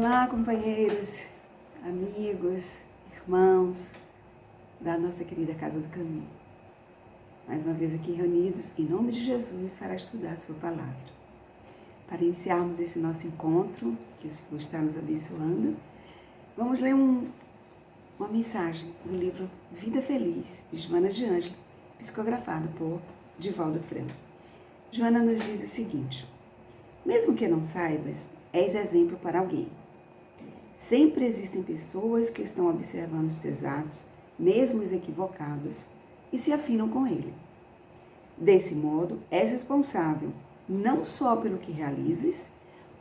Olá, companheiros, amigos, irmãos da nossa querida Casa do Caminho. Mais uma vez aqui reunidos em nome de Jesus para estudar a sua palavra. Para iniciarmos esse nosso encontro, que o Senhor está nos abençoando, vamos ler uma mensagem do livro Vida Feliz, de Joana de Ângelo, psicografado por Divaldo Franco. Joana nos diz o seguinte: mesmo que não saibas, és exemplo para alguém. Sempre existem pessoas que estão observando os teus atos, mesmo os equivocados, e se afinam com ele. Desse modo, és responsável não só pelo que realizes,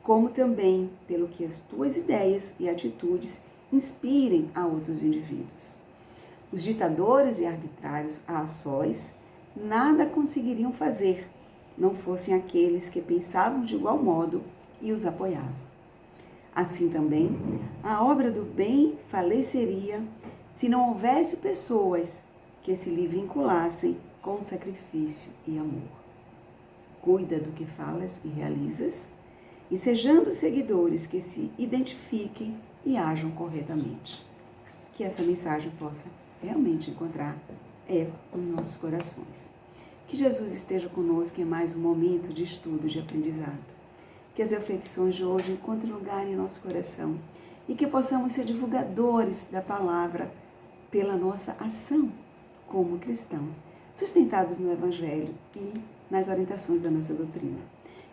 como também pelo que as tuas ideias e atitudes inspirem a outros indivíduos. Os ditadores e arbitrários a sós nada conseguiriam fazer, não fossem aqueles que pensavam de igual modo e os apoiavam. Assim também, a obra do bem faleceria se não houvesse pessoas que se lhe vinculassem com sacrifício e amor. Cuida do que falas e realizas, e sejamos seguidores que se identifiquem e ajam corretamente. Que essa mensagem possa realmente encontrar eco nos nossos corações. Que Jesus esteja conosco em mais um momento de estudo, de aprendizado. Que as reflexões de hoje encontrem lugar em nosso coração e que possamos ser divulgadores da palavra pela nossa ação como cristãos, sustentados no Evangelho e nas orientações da nossa doutrina.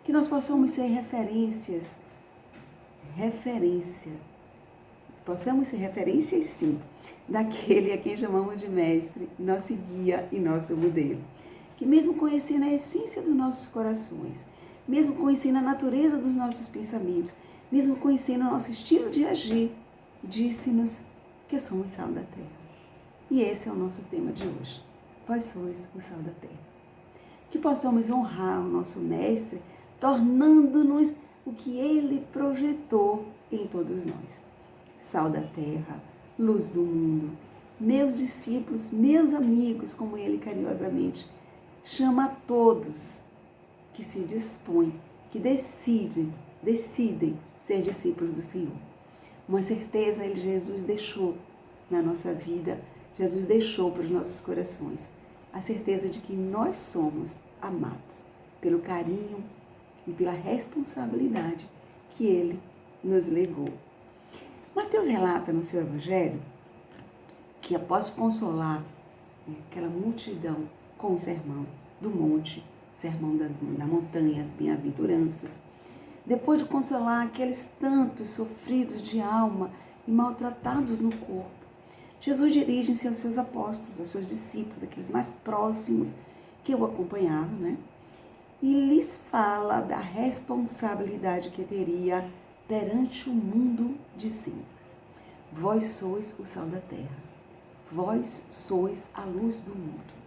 Que nós possamos ser possamos ser referências sim, daquele a quem chamamos de mestre, nosso guia e nosso modelo. Que mesmo conhecendo a essência dos nossos corações, mesmo conhecendo a natureza dos nossos pensamentos, mesmo conhecendo o nosso estilo de agir, disse-nos que somos sal da terra. E esse é o nosso tema de hoje. Vós sois o sal da terra. Que possamos honrar o nosso mestre, tornando-nos o que ele projetou em todos nós. Sal da terra, luz do mundo, meus discípulos, meus amigos, como ele carinhosamente chama a todos que se dispõem, que decidem ser discípulos do Senhor. Uma certeza Jesus deixou na nossa vida, Jesus deixou para os nossos corações, a certeza de que nós somos amados pelo carinho e pela responsabilidade que Ele nos legou. Mateus relata no seu Evangelho que após consolar aquela multidão com o sermão do monte, sermão da montanha, as bem-aventuranças, depois de consolar aqueles tantos sofridos de alma e maltratados no corpo, Jesus dirige-se aos seus apóstolos, aos seus discípulos, aqueles mais próximos que o acompanhavam, e lhes fala da responsabilidade que teria perante o mundo, dizendo: vós sois o sal da terra, vós sois a luz do mundo.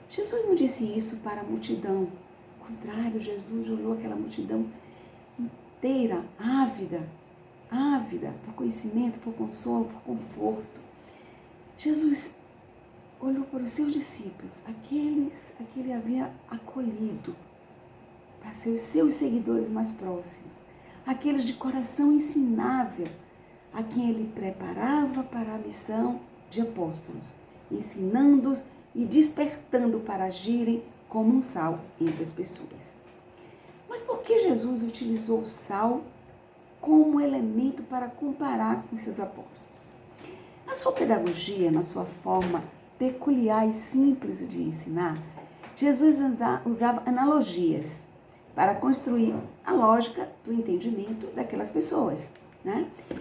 Jesus não disse isso para a multidão. Ao contrário, Jesus olhou aquela multidão inteira, ávida por conhecimento, por consolo, por conforto. Jesus olhou para os seus discípulos, aqueles a que ele havia acolhido, para ser os seus seguidores mais próximos, aqueles de coração ensinável, a quem ele preparava para a missão de apóstolos, ensinando-os e despertando para agirem como um sal entre as pessoas. Mas por que Jesus utilizou o sal como elemento para comparar com seus apóstolos? Na sua pedagogia, na sua forma peculiar e simples de ensinar, Jesus usava analogias para construir a lógica do entendimento daquelas pessoas.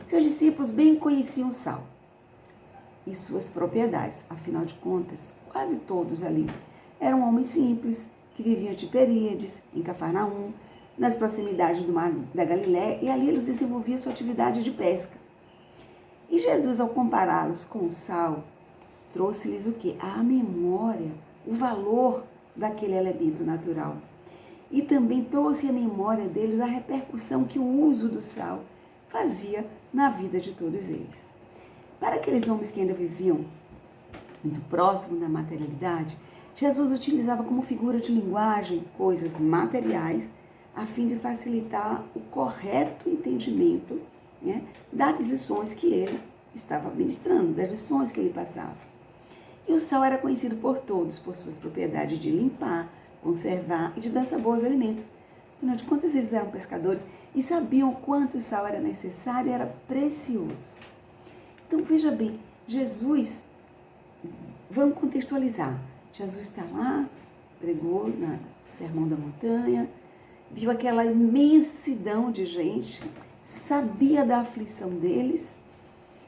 Seus discípulos bem conheciam o sal e suas propriedades. Afinal de contas, quase todos ali eram homens simples, que viviam de Períades, em Cafarnaum, nas proximidades do mar da Galiléia, e ali eles desenvolviam sua atividade de pesca. E Jesus, ao compará-los com o sal, trouxe-lhes o quê? A memória, o valor daquele elemento natural. E também trouxe à memória deles a repercussão que o uso do sal fazia na vida de todos eles. Para aqueles homens que ainda viviam muito próximo da materialidade, Jesus utilizava como figura de linguagem coisas materiais a fim de facilitar o correto entendimento né, das lições que ele estava ministrando, das lições que ele passava. E o sal era conhecido por todos, por suas propriedades de limpar, conservar e de dar sabor aos alimentos. Afinal de contas, eles eram pescadores e sabiam o quanto o sal era necessário e era precioso. Então, veja bem, Jesus, vamos contextualizar. Jesus está lá, pregou no Sermão da Montanha, viu aquela imensidão de gente, sabia da aflição deles,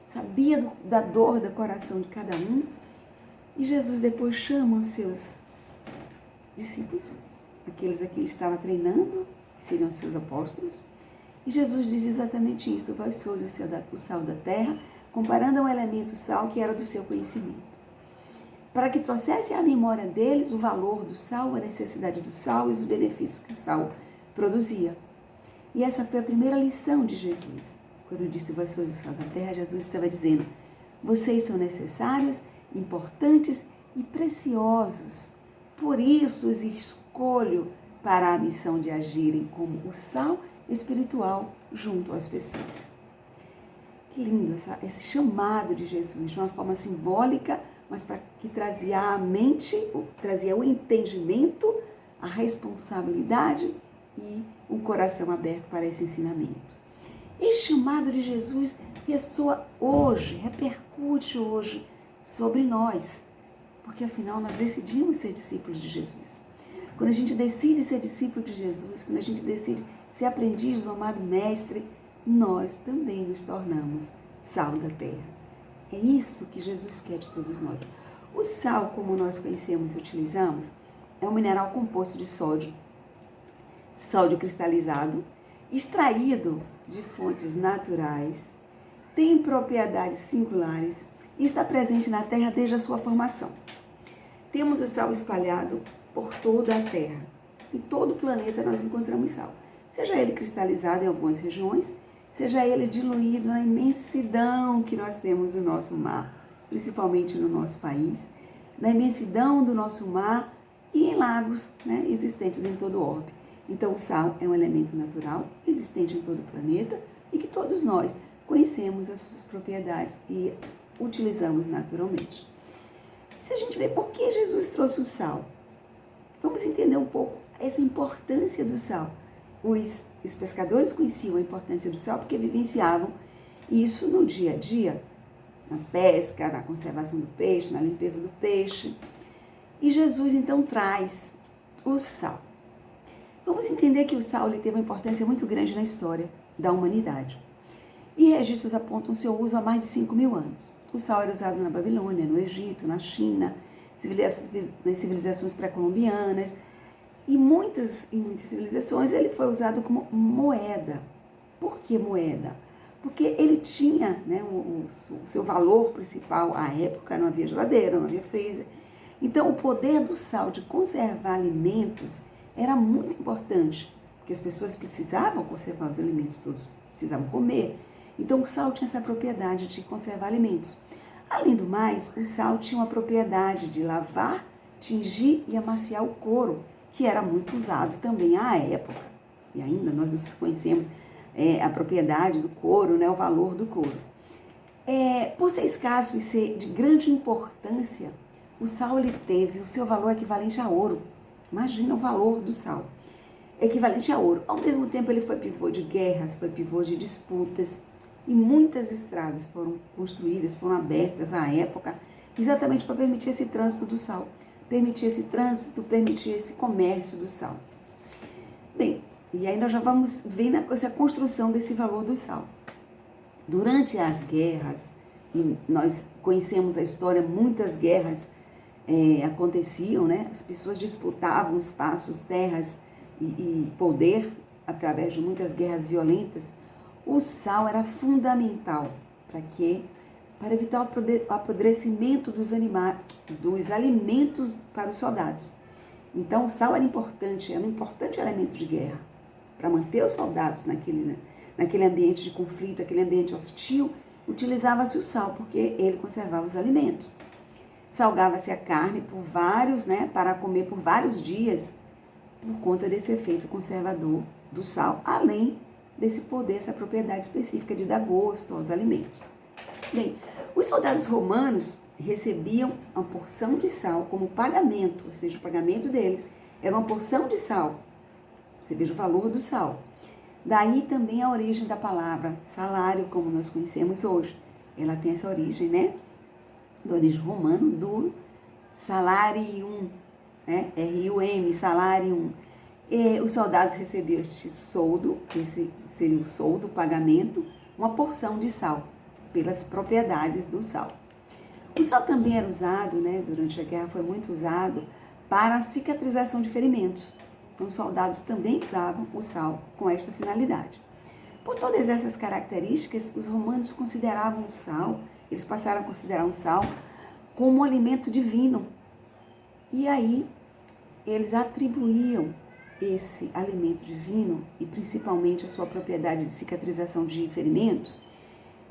sabia da dor do coração de cada um, e Jesus depois chama os seus discípulos, aqueles a que ele estava treinando, que seriam os seus apóstolos, e Jesus diz exatamente isso: vós sois o sal da terra, comparando ao elemento sal que era do seu conhecimento. Para que trouxesse à memória deles o valor do sal, a necessidade do sal e os benefícios que o sal produzia. E essa foi a primeira lição de Jesus. Quando disse vós sois o sal da terra, Jesus estava dizendo: vocês são necessários, importantes e preciosos. Por isso os escolho para a missão de agirem como o sal espiritual junto às pessoas. Que lindo esse chamado de Jesus, de uma forma simbólica, mas para que trazia à mente, trazia o entendimento, a responsabilidade e um coração aberto para esse ensinamento. Esse chamado de Jesus ressoa hoje, repercute hoje sobre nós, porque afinal nós decidimos ser discípulos de Jesus. Quando a gente decide ser discípulo de Jesus, quando a gente decide ser aprendiz do amado Mestre, nós também nos tornamos sal da terra. É isso que Jesus quer de todos nós. O sal, como nós conhecemos e utilizamos, é um mineral composto de sódio cristalizado, extraído de fontes naturais, tem propriedades singulares e está presente na terra desde a sua formação. Temos o sal espalhado por toda a terra. Em todo o planeta nós encontramos sal. Seja ele cristalizado em algumas regiões, seja ele diluído na imensidão que nós temos no nosso mar, principalmente no nosso país, na imensidão do nosso mar e em lagos, né, existentes em todo o orbe. Então, o sal é um elemento natural, existente em todo o planeta e que todos nós conhecemos as suas propriedades e utilizamos naturalmente. Se a gente vê por que Jesus trouxe o sal, vamos entender um pouco essa importância do sal. Os pescadores conheciam a importância do sal porque vivenciavam isso no dia a dia, na pesca, na conservação do peixe, na limpeza do peixe. E Jesus então traz o sal. Vamos entender que o sal teve uma importância muito grande na história da humanidade. E registros apontam seu uso há mais de 5.000 anos. O sal era usado na Babilônia, no Egito, na China, nas civilizações pré-colombianas. E em muitas civilizações ele foi usado como moeda. Por que moeda? Porque ele tinha, né, o seu valor principal à época, não havia geladeira, não havia freezer. Então o poder do sal de conservar alimentos era muito importante, porque as pessoas precisavam conservar os alimentos todos, precisavam comer. Então o sal tinha essa propriedade de conservar alimentos. Além do mais, o sal tinha uma propriedade de lavar, tingir e amaciar o couro, que era muito usado também à época. E ainda nós conhecemos a propriedade do couro, né, o valor do couro. Por ser escasso e ser de grande importância, o sal ele teve o seu valor equivalente a ouro. Imagina o valor do sal. Equivalente a ouro. Ao mesmo tempo, ele foi pivô de guerras, foi pivô de disputas. E muitas estradas foram construídas, foram abertas à época, exatamente para permitir esse trânsito do sal. Permitir esse trânsito, permitir esse comércio do sal. Bem, e aí nós já vamos ver essa construção desse valor do sal. Durante as guerras, e nós conhecemos a história, muitas guerras aconteciam, né? As pessoas disputavam espaços, terras e poder através de muitas guerras violentas. O sal era fundamental para evitar o apodrecimento dos alimentos para os soldados. Então o sal era um importante elemento de guerra para manter os soldados naquele ambiente de conflito, aquele ambiente hostil. Utilizava-se o sal porque ele conservava os alimentos. Salgava-se a carne para comer por vários dias, por conta desse efeito conservador do sal, além desse poder, essa propriedade específica de dar gosto aos alimentos. Bem, os soldados romanos recebiam uma porção de sal como pagamento, ou seja, o pagamento deles era uma porção de sal. Você veja o valor do sal. Daí também a origem da palavra salário, como nós conhecemos hoje. Ela tem essa origem, né? Da origem romana, do salarium, né? R-U-M, salarium. E os soldados recebiam este soldo, esse seria o soldo, o pagamento, uma porção de sal, pelas propriedades do sal. O sal também era usado, né? Durante a guerra foi muito usado para a cicatrização de ferimentos. Então, os soldados também usavam o sal com esta finalidade. Por todas essas características, os romanos consideravam o sal, eles passaram a considerar o sal como um alimento divino. E aí, eles atribuíam esse alimento divino, e principalmente a sua propriedade de cicatrização de ferimentos,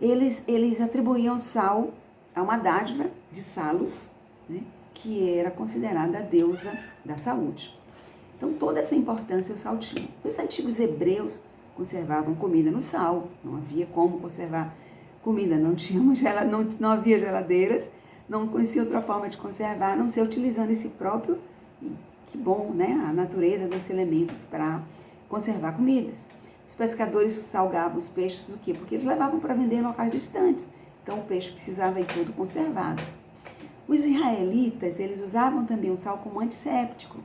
eles atribuíam sal a uma dádiva de Salus, né, que era considerada a deusa da saúde. Então, toda essa importância o sal tinha. Os antigos hebreus conservavam comida no sal, não havia como conservar comida, não havia geladeiras, não conhecia outra forma de conservar, a não ser utilizando esse próprio, e que bom, né, a natureza desse elemento para conservar comidas. Os pescadores salgavam os peixes do quê? Porque eles levavam para vender em locais distantes, então o peixe precisava ir todo conservado. Os israelitas, eles usavam também o sal como antisséptico.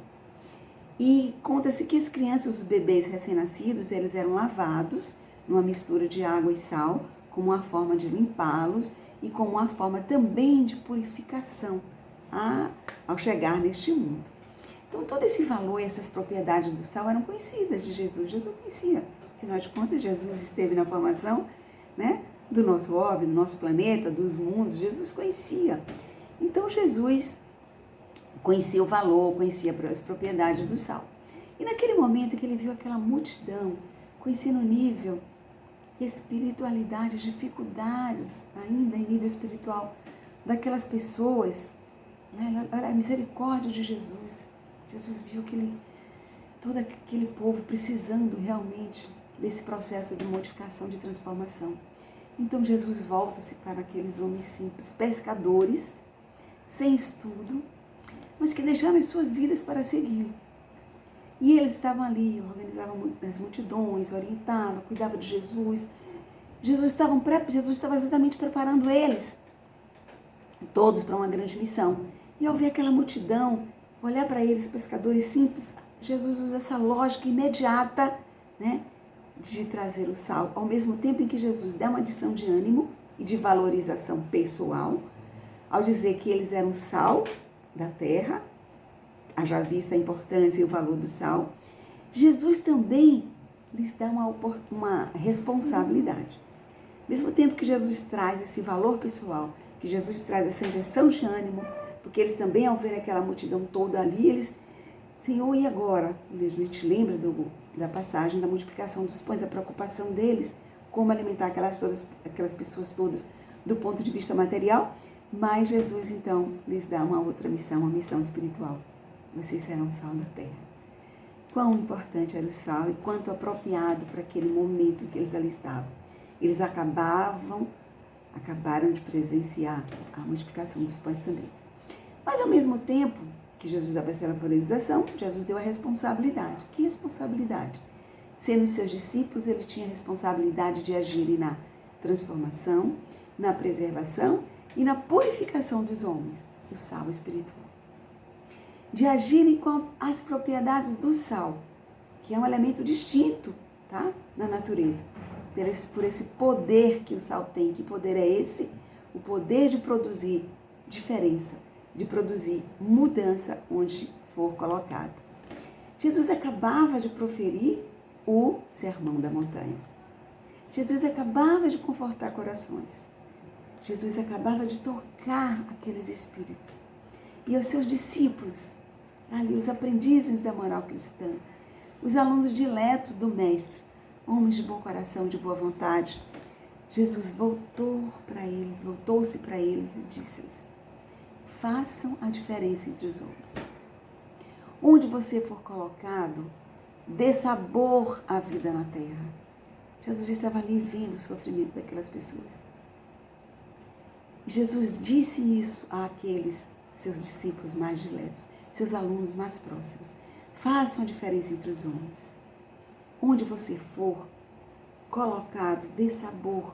E conta-se que as crianças, os bebês recém-nascidos, eles eram lavados numa mistura de água e sal, como uma forma de limpá-los e como uma forma também de purificação ao chegar neste mundo. Então, todo esse valor e essas propriedades do sal eram conhecidas de Jesus. Jesus conhecia. Afinal de contas, Jesus esteve na formação, né, do nosso orbe, do nosso planeta, dos mundos. Jesus conhecia. Então, Jesus conhecia o valor, conhecia as propriedades do sal. E naquele momento que ele viu aquela multidão, conhecendo o nível, espiritualidade, as dificuldades ainda em nível espiritual daquelas pessoas, né? A misericórdia de Jesus. Jesus viu todo aquele povo precisando realmente desse processo de modificação, de transformação. Então Jesus volta-se para aqueles homens simples, pescadores, sem estudo, mas que deixaram as suas vidas para segui-lo. E eles estavam ali, organizavam as multidões, orientavam, cuidavam de Jesus. Jesus estava exatamente preparando eles, todos para uma grande missão. E ao ver aquela multidão, olhar para eles, pescadores simples, Jesus usa essa lógica imediata, né, de trazer o sal. Ao mesmo tempo em que Jesus dá uma adição de ânimo e de valorização pessoal, ao dizer que eles eram sal da terra, haja vista a importância e o valor do sal, Jesus também lhes dá uma responsabilidade. Ao mesmo tempo que Jesus traz esse valor pessoal, que Jesus traz essa injeção de ânimo, porque eles também, ao ver aquela multidão toda ali, eles, Senhor, e agora? A gente lembra da passagem da multiplicação dos pães, a preocupação deles, como alimentar aquelas pessoas todas do ponto de vista material, mas Jesus, então, lhes dá uma outra missão, uma missão espiritual. Vocês serão o sal da terra. Quão importante era o sal e quanto apropriado para aquele momento em que eles ali estavam. Eles acabaram de presenciar a multiplicação dos pães também. Mas, ao mesmo tempo que Jesus dava essa valorização, Jesus deu a responsabilidade. Que responsabilidade? Sendo seus discípulos, ele tinha a responsabilidade de agirem na transformação, na preservação e na purificação dos homens, o sal espiritual. De agirem com as propriedades do sal, que é um elemento distinto, tá, na natureza, por esse poder que o sal tem. Que poder é esse? O poder de produzir diferença, de produzir mudança onde for colocado. Jesus acabava de proferir o Sermão da Montanha. Jesus acabava de confortar corações. Jesus acabava de tocar aqueles espíritos. E os seus discípulos, ali os aprendizes da moral cristã, os alunos diletos do Mestre, homens de bom coração, de boa vontade, Jesus voltou-se para eles e disse-lhes: façam a diferença entre os homens. Onde você for colocado, dê sabor à vida na terra. Jesus estava ali vendo o sofrimento daquelas pessoas. E Jesus disse isso àqueles seus discípulos mais diletos, seus alunos mais próximos. Façam a diferença entre os homens. Onde você for colocado, dê sabor.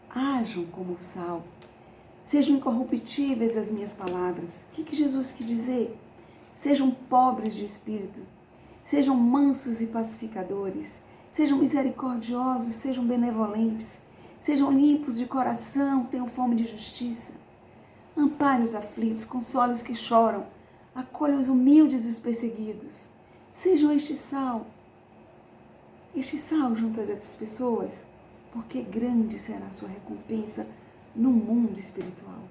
Hajam como sal. Sejam incorruptíveis as minhas palavras. O que Jesus quis dizer? Sejam pobres de espírito. Sejam mansos e pacificadores. Sejam misericordiosos, sejam benevolentes. Sejam limpos de coração, tenham fome de justiça. Ampare os aflitos, console os que choram. Acolha os humildes e os perseguidos. Sejam este sal junto a essas pessoas, porque grande será a sua recompensa no mundo espiritual.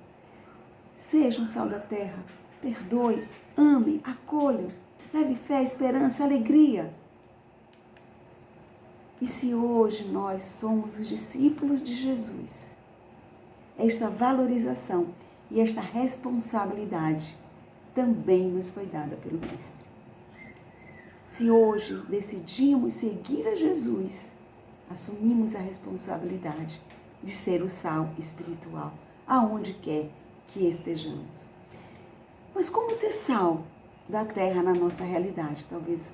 Sejam sal da terra, perdoe, ame, acolham, leve fé, esperança, alegria. E se hoje nós somos os discípulos de Jesus, esta valorização e esta responsabilidade também nos foi dada pelo Mestre. Se hoje decidimos seguir a Jesus, assumimos a responsabilidade de ser o sal espiritual, aonde quer que estejamos. Mas como ser sal da terra na nossa realidade? Talvez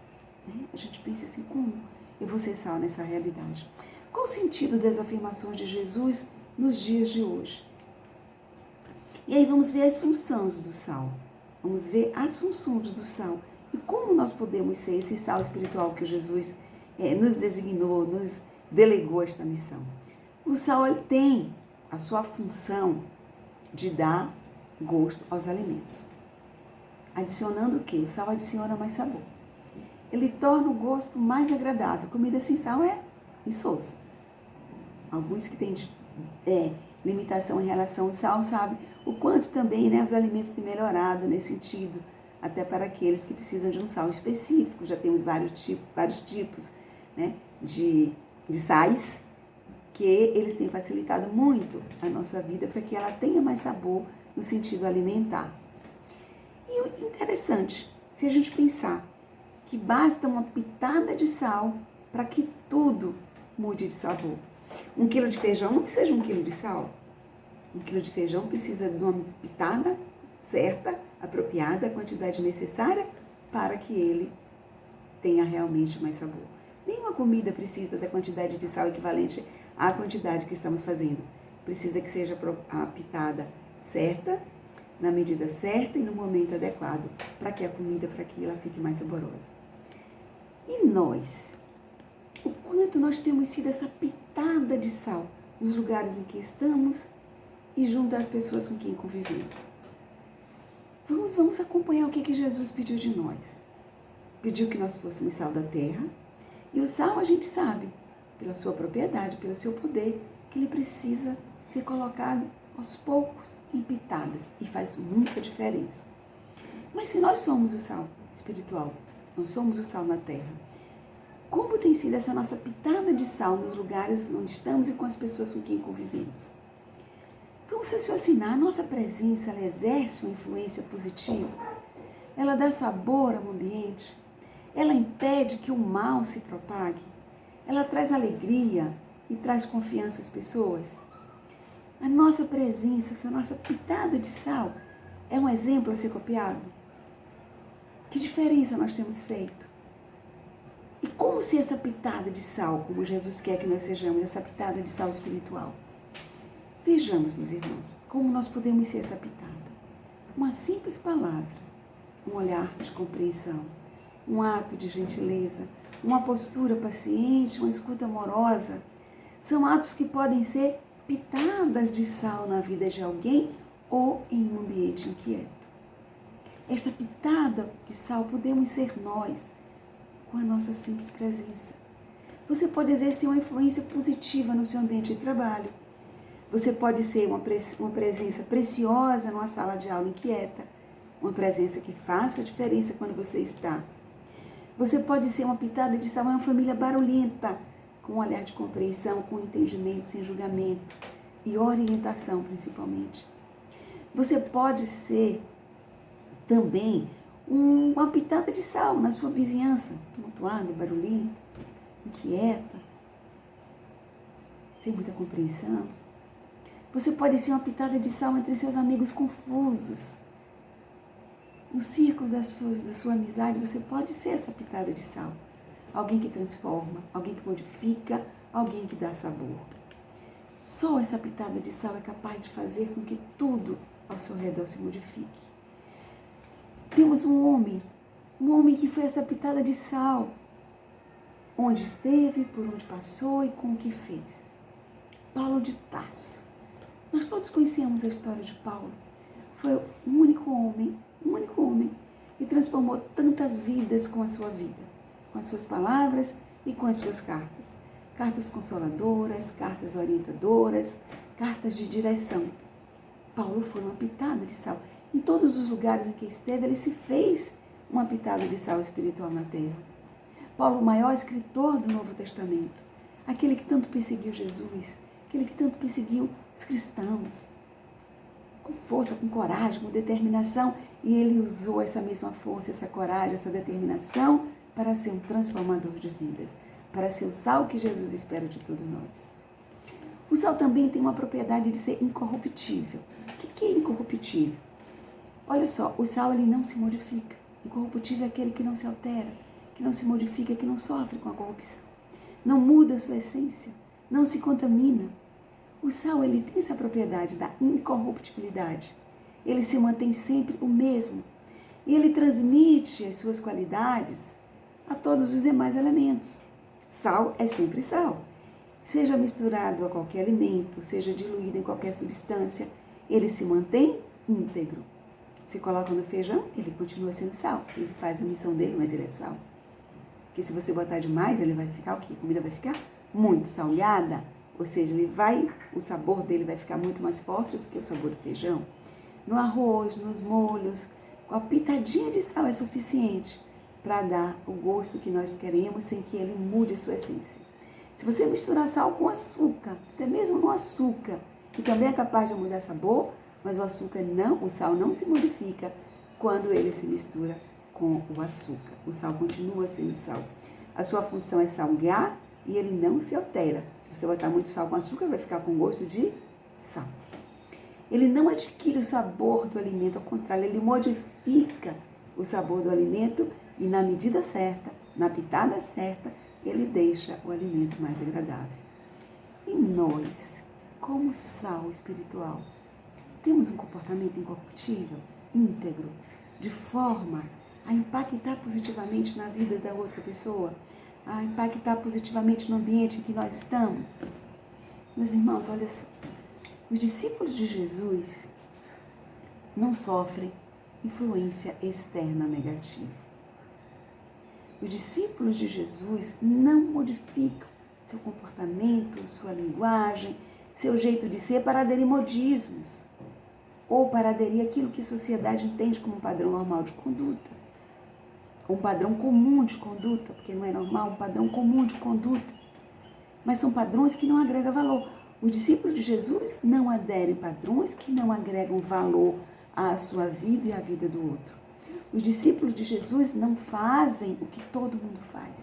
a gente pense assim, como eu vou ser sal nessa realidade? Qual o sentido das afirmações de Jesus nos dias de hoje? E aí vamos ver as funções do sal. Vamos ver as funções do sal. E como nós podemos ser esse sal espiritual que Jesus nos designou, nos delegou esta missão. O sal ele tem a sua função de dar gosto aos alimentos. Adicionando o quê? O sal adiciona mais sabor. Ele torna o gosto mais agradável. Comida sem sal é insossa. Alguns que têm limitação em relação ao sal sabem o quanto também os alimentos têm melhorado nesse sentido. Até para aqueles que precisam de um sal específico. Já temos vários tipos de sais que eles têm facilitado muito a nossa vida para que ela tenha mais sabor no sentido alimentar. E o interessante, se a gente pensar que basta uma pitada de sal para que tudo mude de sabor. 1 quilo de feijão não precisa de 1 quilo de sal. 1 quilo de feijão precisa de uma pitada certa, apropriada, a quantidade necessária para que ele tenha realmente mais sabor. Nenhuma comida precisa da quantidade de sal equivalente à quantidade que estamos fazendo. Precisa que seja a pitada certa, na medida certa e no momento adequado, para que a comida, para que ela fique mais saborosa. E nós? O quanto nós temos sido essa pitada de sal nos lugares em que estamos e junto às pessoas com quem convivemos? Vamos acompanhar o que Jesus pediu de nós. Pediu que nós fôssemos sal da terra. E o sal a gente sabe, pela sua propriedade, pelo seu poder, que ele precisa ser colocado aos poucos em pitadas. E faz muita diferença. Mas se nós somos o sal espiritual, nós somos o sal na terra, como tem sido essa nossa pitada de sal nos lugares onde estamos e com as pessoas com quem convivemos? Vamos raciocinar, a nossa presença, ela exerce uma influência positiva, ela dá sabor ao ambiente, ela impede que o mal se propague, ela traz alegria e traz confiança às pessoas. A nossa presença, essa nossa pitada de sal, é um exemplo a ser copiado? Que diferença nós temos feito? E como ser essa pitada de sal, como Jesus quer que nós sejamos, essa pitada de sal espiritual? Vejamos, meus irmãos, como nós podemos ser essa pitada. Uma simples palavra, um olhar de compreensão, um ato de gentileza, uma postura paciente, uma escuta amorosa, são atos que podem ser pitadas de sal na vida de alguém ou em um ambiente inquieto. Esta pitada de sal podemos ser nós, com a nossa simples presença. Você pode exercer uma influência positiva no seu ambiente de trabalho. Você pode ser uma presença preciosa numa sala de aula inquieta, uma presença que faça a diferença quando você está. Você pode ser uma pitada de sal em uma família barulhenta, com um olhar de compreensão, com entendimento, sem julgamento e orientação, principalmente. Você pode ser também uma pitada de sal na sua vizinhança, tumultuada, barulhenta, inquieta. sem muita compreensão. Você pode ser uma pitada de sal entre seus amigos confusos. No círculo da sua amizade, você pode ser essa pitada de sal. Alguém que transforma, alguém que modifica, alguém que dá sabor. Só essa pitada de sal é capaz de fazer com que tudo ao seu redor se modifique. Temos um homem que foi essa pitada de sal, onde esteve, por onde passou e com o que fez. Paulo de Tarso. Nós todos conhecemos a história de Paulo. Foi um único homem, e transformou tantas vidas com a sua vida, com as suas palavras e com as suas cartas. Cartas consoladoras, cartas orientadoras, cartas de direção. Paulo foi uma pitada de sal. Em todos os lugares em que esteve, ele se fez uma pitada de sal espiritual na terra. Paulo, o maior escritor do Novo Testamento, aquele que tanto perseguiu Jesus, aquele que tanto perseguiu os cristãos, com força, com coragem, com determinação, e ele usou essa mesma força, essa coragem, essa determinação para ser um transformador de vidas, para ser o sal que Jesus espera de todos nós. O sal também tem uma propriedade de ser incorruptível. O que é incorruptível? Olha só, o sal ele não se modifica. Incorruptível é aquele que não se altera, que não se modifica, que não sofre com a corrupção. Não muda a sua essência, não se contamina. O sal ele tem essa propriedade da incorruptibilidade. Ele se mantém sempre o mesmo. E ele transmite as suas qualidades a todos os demais elementos. Sal é sempre sal. Seja misturado a qualquer alimento, seja diluído em qualquer substância, ele se mantém íntegro. Você coloca no feijão, ele continua sendo sal. Ele faz a missão dele, mas ele é sal. Porque se você botar demais, ele vai ficar o quê? A comida vai ficar muito salgada. Ou seja, o sabor dele vai ficar muito mais forte do que o sabor do feijão. No arroz, nos molhos, com a pitadinha de sal é suficiente para dar o gosto que nós queremos sem que ele mude a sua essência. Se você misturar sal com açúcar, até mesmo no açúcar, que também é capaz de mudar sabor, mas o sal não se modifica quando ele se mistura com o açúcar. O sal continua sendo sal. A sua função é salgar e ele não se altera. Se você botar muito sal com açúcar, vai ficar com gosto de sal. Ele não adquire o sabor do alimento, ao contrário, ele modifica o sabor do alimento e na medida certa, na pitada certa, ele deixa o alimento mais agradável. E nós, como sal espiritual, temos um comportamento incorruptível, íntegro, de forma a impactar positivamente na vida da outra pessoa, a impactar positivamente no ambiente em que nós estamos. Meus irmãos, olha só, os discípulos de Jesus não sofrem influência externa negativa. Os discípulos de Jesus não modificam seu comportamento, sua linguagem, seu jeito de ser para aderir modismos ou para aderir àquilo que a sociedade entende como um padrão normal de conduta. Um padrão comum de conduta, porque não é normal, um padrão comum de conduta. Mas são padrões que não agregam valor. Os discípulos de Jesus não aderem padrões que não agregam valor à sua vida e à vida do outro. Os discípulos de Jesus não fazem o que todo mundo faz.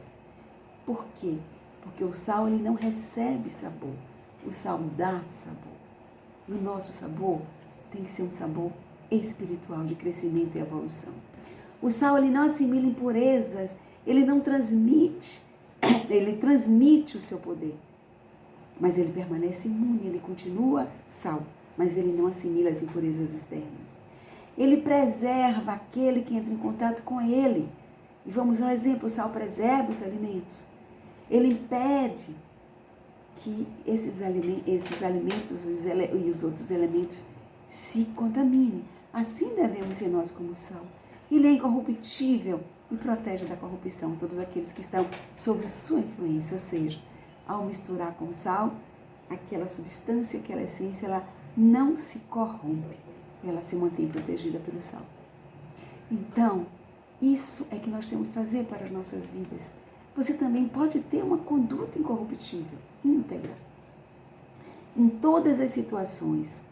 Por quê? Porque o sal ele não recebe sabor. O sal dá sabor. E o nosso sabor tem que ser um sabor espiritual de crescimento e evolução. O sal ele não assimila impurezas, ele não transmite, ele transmite o seu poder. Mas ele permanece imune, ele continua sal, mas ele não assimila as impurezas externas. Ele preserva aquele que entra em contato com ele. E vamos ao exemplo, o sal preserva os alimentos. Ele impede que esses alimentos e os outros elementos se contaminem. Assim devemos ser nós como sal. Ele é incorruptível e protege da corrupção todos aqueles que estão sob sua influência. Ou seja, ao misturar com sal, aquela substância, aquela essência, ela não se corrompe. Ela se mantém protegida pelo sal. Então, isso é que nós temos que trazer para as nossas vidas. Você também pode ter uma conduta incorruptível, íntegra, em todas as situações.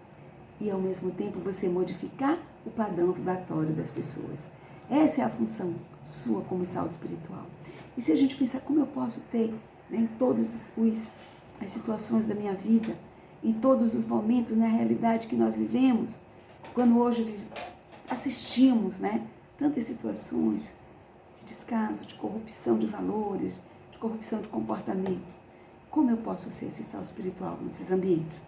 E, ao mesmo tempo, você modificar o padrão vibratório das pessoas. Essa é a função sua como sal espiritual. E se a gente pensar como eu posso ter, em todos os as situações da minha vida, em todos os momentos, na realidade que nós vivemos, quando hoje assistimos, né, tantas situações de descaso, de corrupção de valores, de corrupção de comportamentos. Como eu posso ser esse sal espiritual nesses ambientes?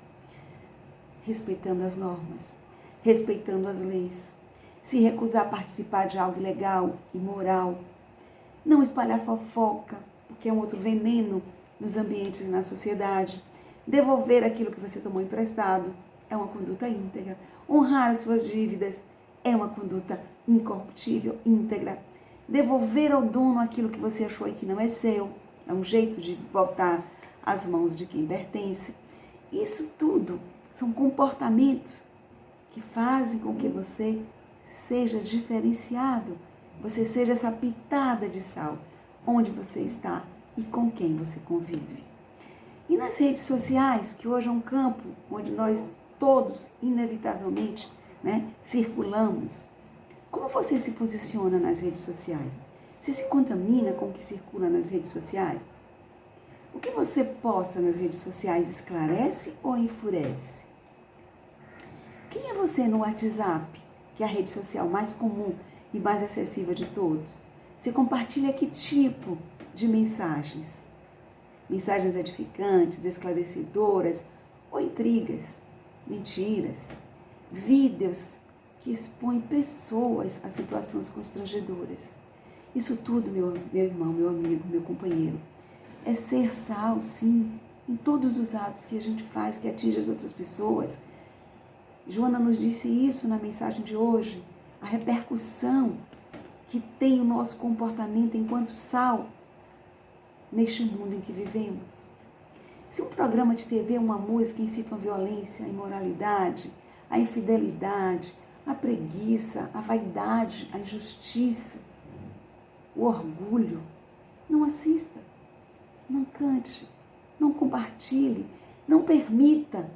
Respeitando as normas, respeitando as leis, se recusar a participar de algo ilegal, imoral, não espalhar fofoca, porque é um outro veneno nos ambientes e na sociedade, devolver aquilo que você tomou emprestado, é uma conduta íntegra, honrar as suas dívidas, é uma conduta incorruptível, íntegra, devolver ao dono aquilo que você achou que não é seu, é um jeito de voltar às mãos de quem pertence. Isso tudo são comportamentos que fazem com que você seja diferenciado, você seja essa pitada de sal, onde você está e com quem você convive. E nas redes sociais, que hoje é um campo onde nós todos, inevitavelmente, né, circulamos, como você se posiciona nas redes sociais? Você se contamina com o que circula nas redes sociais? O que você posta nas redes sociais esclarece ou enfurece? Quem é você no WhatsApp, que é a rede social mais comum e mais acessível de todos? Você compartilha que tipo de mensagens? Mensagens edificantes, esclarecedoras ou intrigas, mentiras, vídeos que expõem pessoas a situações constrangedoras. Isso tudo, meu irmão, meu amigo, meu companheiro, é ser sal, sim, em todos os atos que a gente faz, que atinge as outras pessoas. Joana nos disse isso na mensagem de hoje, a repercussão que tem o nosso comportamento enquanto sal neste mundo em que vivemos. Se um programa de TV, uma música incitam a violência, a imoralidade, a infidelidade, a preguiça, a vaidade, a injustiça, o orgulho, não assista, não cante, não compartilhe, não permita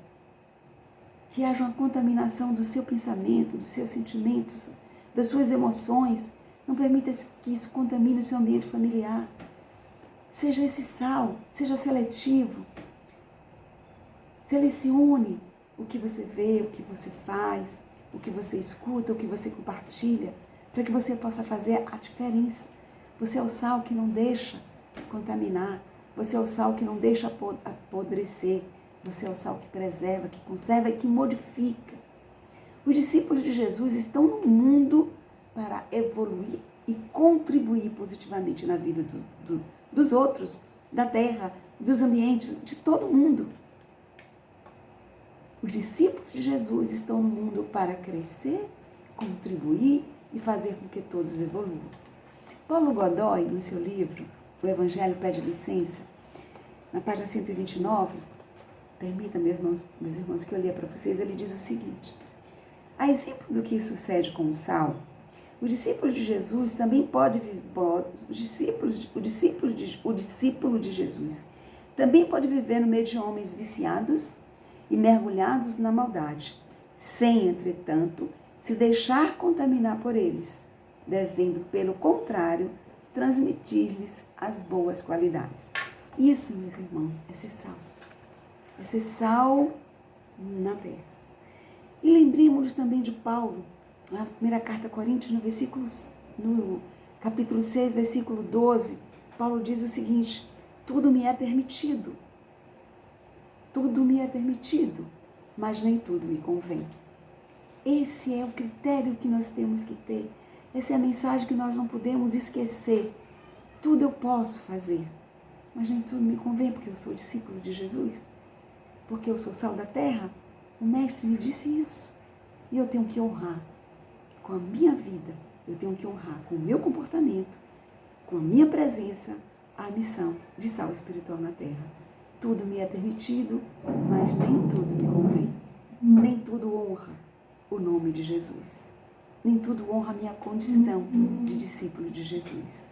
que haja uma contaminação do seu pensamento, dos seus sentimentos, das suas emoções. Não permita que isso contamine o seu ambiente familiar. Seja esse sal, seja seletivo. Selecione o que você vê, o que você faz, o que você escuta, o que você compartilha, para que você possa fazer a diferença. Você é o sal que não deixa contaminar. Você é o sal que não deixa apodrecer. Você é o sal que preserva, que conserva e que modifica. Os discípulos de Jesus estão no mundo para evoluir e contribuir positivamente na vida dos outros, da terra, dos ambientes, de todo mundo. Os discípulos de Jesus estão no mundo para crescer, contribuir e fazer com que todos evoluam. Paulo Godoy, no seu livro, O Evangelho Pede Licença, na página 129, permita, meus irmãos, que eu leia para vocês, ele diz o seguinte: a exemplo do que sucede com o sal, o discípulo de Jesus também o discípulo de Jesus também pode viver no meio de homens viciados e mergulhados na maldade, sem, entretanto, se deixar contaminar por eles, devendo, pelo contrário, transmitir-lhes as boas qualidades. Isso, meus irmãos, é ser sal. É ser sal na terra. E lembremos também de Paulo, na primeira carta a Coríntios, no capítulo 6, versículo 12, Paulo diz o seguinte: tudo me é permitido. Tudo me é permitido, mas nem tudo me convém. Esse é o critério que nós temos que ter. Essa é a mensagem que nós não podemos esquecer. Tudo eu posso fazer, mas nem tudo me convém, porque eu sou discípulo de Jesus, porque eu sou sal da terra. O mestre me disse isso. E eu tenho que honrar com a minha vida, eu tenho que honrar com o meu comportamento, com a minha presença, a missão de sal espiritual na terra. Tudo me é permitido, mas nem tudo me convém. Nem tudo honra o nome de Jesus. Nem tudo honra a minha condição de discípulo de Jesus.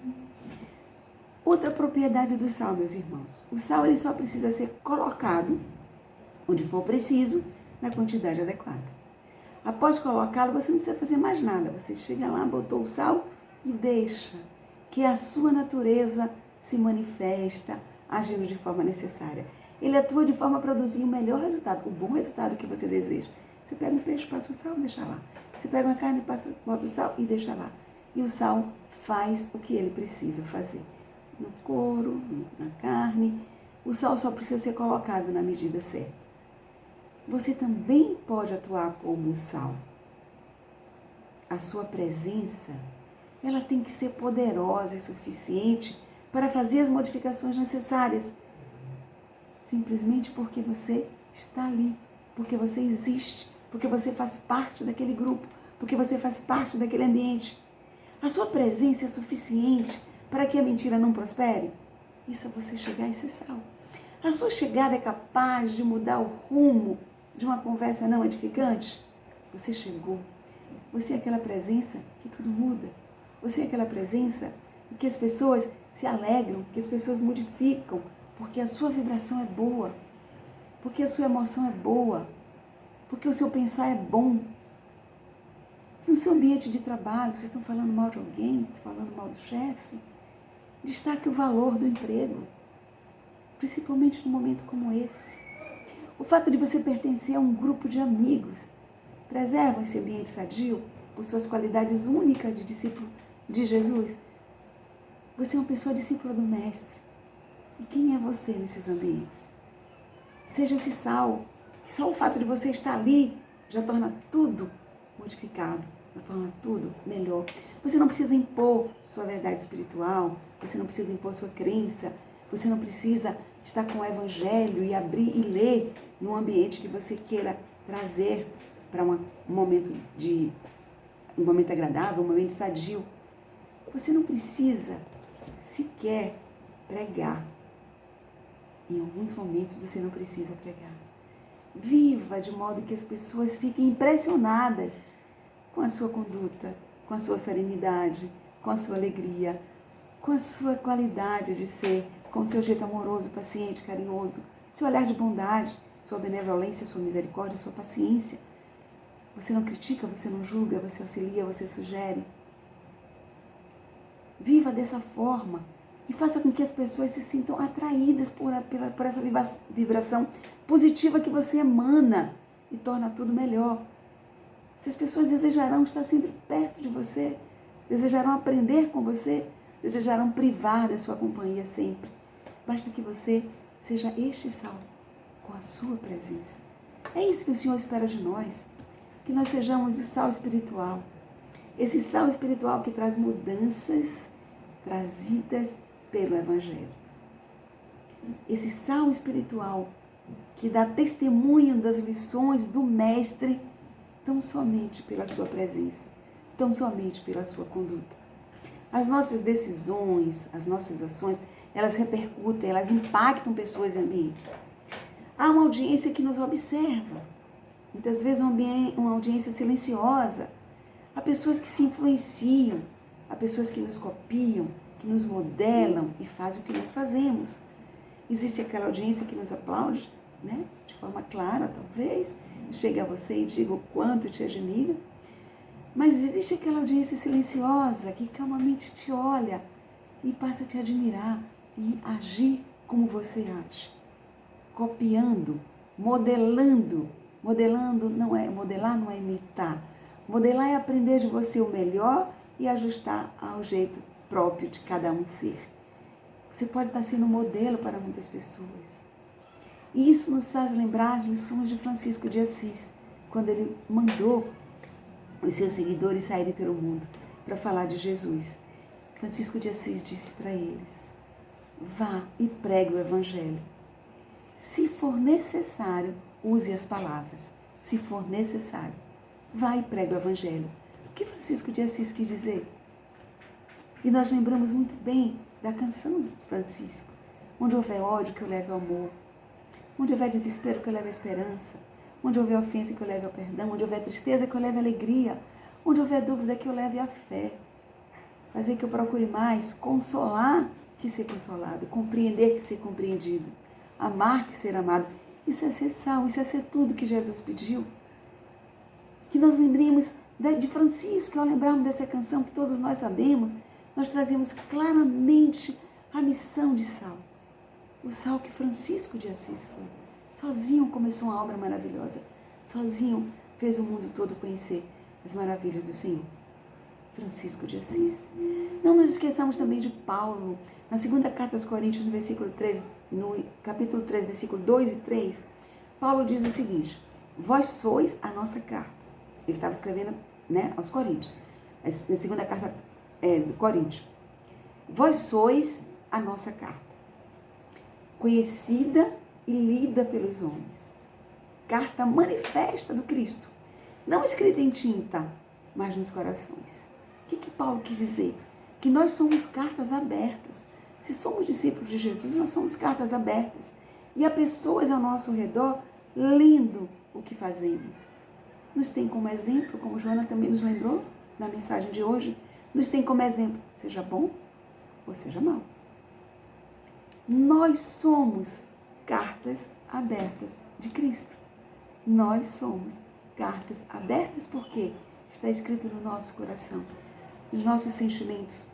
Outra propriedade do sal, meus irmãos. O sal ele só precisa ser colocado onde for preciso, na quantidade adequada. Após colocá-lo, você não precisa fazer mais nada. Você chega lá, botou o sal e deixa que a sua natureza se manifesta agindo de forma necessária. Ele atua de forma a produzir o melhor resultado, o bom resultado que você deseja. Você pega um peixe, passa o sal e deixa lá. Você pega uma carne, bota o sal e deixa lá. E o sal faz o que ele precisa fazer. No couro, na carne, o sal só precisa ser colocado na medida certa. Você também pode atuar como o sal. A sua presença, ela tem que ser poderosa e suficiente para fazer as modificações necessárias. Simplesmente porque você está ali, porque você existe, porque você faz parte daquele grupo, porque você faz parte daquele ambiente. A sua presença é suficiente para que a mentira não prospere? Isso é você chegar e ser sal. A sua chegada é capaz de mudar o rumo de uma conversa não edificante? Você chegou. Você é aquela presença que tudo muda. Você é aquela presença que as pessoas se alegram, que as pessoas modificam, porque a sua vibração é boa, porque a sua emoção é boa, porque o seu pensar é bom. No seu ambiente de trabalho, vocês estão falando mal de alguém, estão falando mal do chefe, destaque o valor do emprego, principalmente num momento como esse. O fato de você pertencer a um grupo de amigos preserva esse ambiente sadio por suas qualidades únicas de discípulo de Jesus. Você é uma pessoa discípula do Mestre. E quem é você nesses ambientes? Seja esse sal, que só o fato de você estar ali já torna tudo modificado, já torna tudo melhor. Você não precisa impor sua verdade espiritual, você não precisa impor sua crença, você não precisa estar com o Evangelho e abrir e ler num ambiente que você queira trazer para um momento agradável, um momento sadio. Você não precisa sequer pregar. Em alguns momentos você não precisa pregar. Viva de modo que as pessoas fiquem impressionadas com a sua conduta, com a sua serenidade, com a sua alegria, com a sua qualidade de ser, com o seu jeito amoroso, paciente, carinhoso, seu olhar de bondade, sua benevolência, sua misericórdia, sua paciência. Você não critica, você não julga, você auxilia, você sugere. Viva dessa forma e faça com que as pessoas se sintam atraídas por essa vibração positiva que você emana e torna tudo melhor. Se as pessoas desejarão estar sempre perto de você, desejarão aprender com você, desejarão privar da sua companhia sempre. Basta que você seja este sal com a sua presença. É isso que o Senhor espera de nós, que nós sejamos o sal espiritual. Esse sal espiritual que traz mudanças trazidas pelo Evangelho. Esse sal espiritual que dá testemunho das lições do Mestre tão somente pela sua presença, tão somente pela sua conduta. As nossas decisões, as nossas ações, elas repercutem, elas impactam pessoas e ambientes. Há uma audiência que nos observa, muitas vezes uma audiência silenciosa. Há pessoas que se influenciam, há pessoas que nos copiam, que nos modelam e fazem o que nós fazemos. Existe aquela audiência que nos aplaude, né? De forma clara, talvez, chega a você e diga o quanto te admira. Mas existe aquela audiência silenciosa que calmamente te olha e passa a te admirar e agir como você age. Copiando, modelando. Modelar não é imitar. Modelar é aprender de você o melhor e ajustar ao jeito próprio de cada um ser. Você pode estar sendo um modelo para muitas pessoas. E isso nos faz lembrar as lições de Francisco de Assis, quando ele mandou os seus seguidores saírem pelo mundo para falar de Jesus. Francisco de Assis disse para eles: vá e pregue o Evangelho. Se for necessário, use as palavras. Se for necessário, vá e pregue o Evangelho. O que Francisco de Assis quis dizer? E nós lembramos muito bem da canção de Francisco. Onde houver ódio, que eu leve o amor. Onde houver desespero, que eu leve a esperança. Onde houver ofensa, que eu leve ao perdão. Onde houver tristeza, que eu leve a alegria. Onde houver dúvida, que eu leve a fé. Fazer que eu procure mais consolar que ser consolado. Compreender que ser compreendido. Amar que ser amado. Isso é ser sal, isso é ser tudo que Jesus pediu. Que nós lembremos de Francisco, ao lembrarmos dessa canção que todos nós sabemos, nós trazemos claramente a missão de sal. o sal que Francisco de Assis foi. Sozinho começou uma obra maravilhosa. Sozinho fez o mundo todo conhecer as maravilhas do Senhor. Francisco de Assis. Não nos esqueçamos também de Paulo, na segunda carta aos Coríntios, no capítulo 3, versículo 2 e 3, Paulo diz o seguinte: vós sois a nossa carta. Ele estava escrevendo, aos Coríntios, na segunda carta do Coríntios. Vós sois a nossa carta, conhecida e lida pelos homens. Carta manifesta do Cristo, não escrita em tinta, mas nos corações. O que Paulo quis dizer? Que nós somos cartas abertas. Se somos discípulos de Jesus, nós somos cartas abertas. E há pessoas ao nosso redor lendo o que fazemos. Nos tem como exemplo, como Joana também nos lembrou na mensagem de hoje, nos tem como exemplo, seja bom ou seja mal. Nós somos cartas abertas de Cristo. Nós somos cartas abertas porque está escrito no nosso coração, nos nossos sentimentos,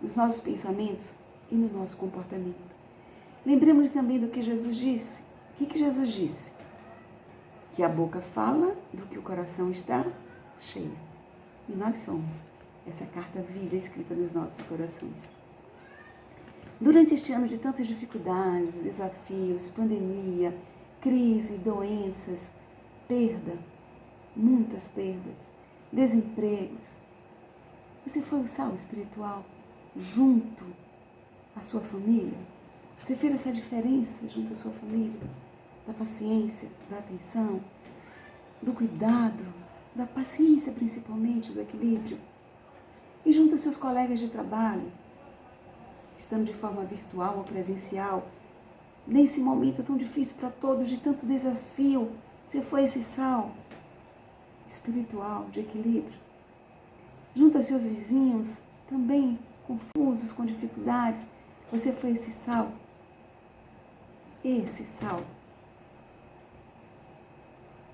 nos nossos pensamentos e no nosso comportamento. Lembremos também do que Jesus disse. O que Jesus disse? Que a boca fala do que o coração está cheio. E nós somos essa carta viva escrita nos nossos corações. Durante este ano de tantas dificuldades, desafios, pandemia, crise, doenças, perda, muitas perdas, desempregos, você foi o sal espiritual junto à sua família? Você fez essa diferença junto à sua família? Da paciência, da atenção, do cuidado, da paciência principalmente, do equilíbrio. E junto aos seus colegas de trabalho, estando de forma virtual ou presencial, nesse momento tão difícil para todos, de tanto desafio, você foi esse sal espiritual, de equilíbrio. Junto aos seus vizinhos, também confusos, com dificuldades, você foi esse sal. Esse sal.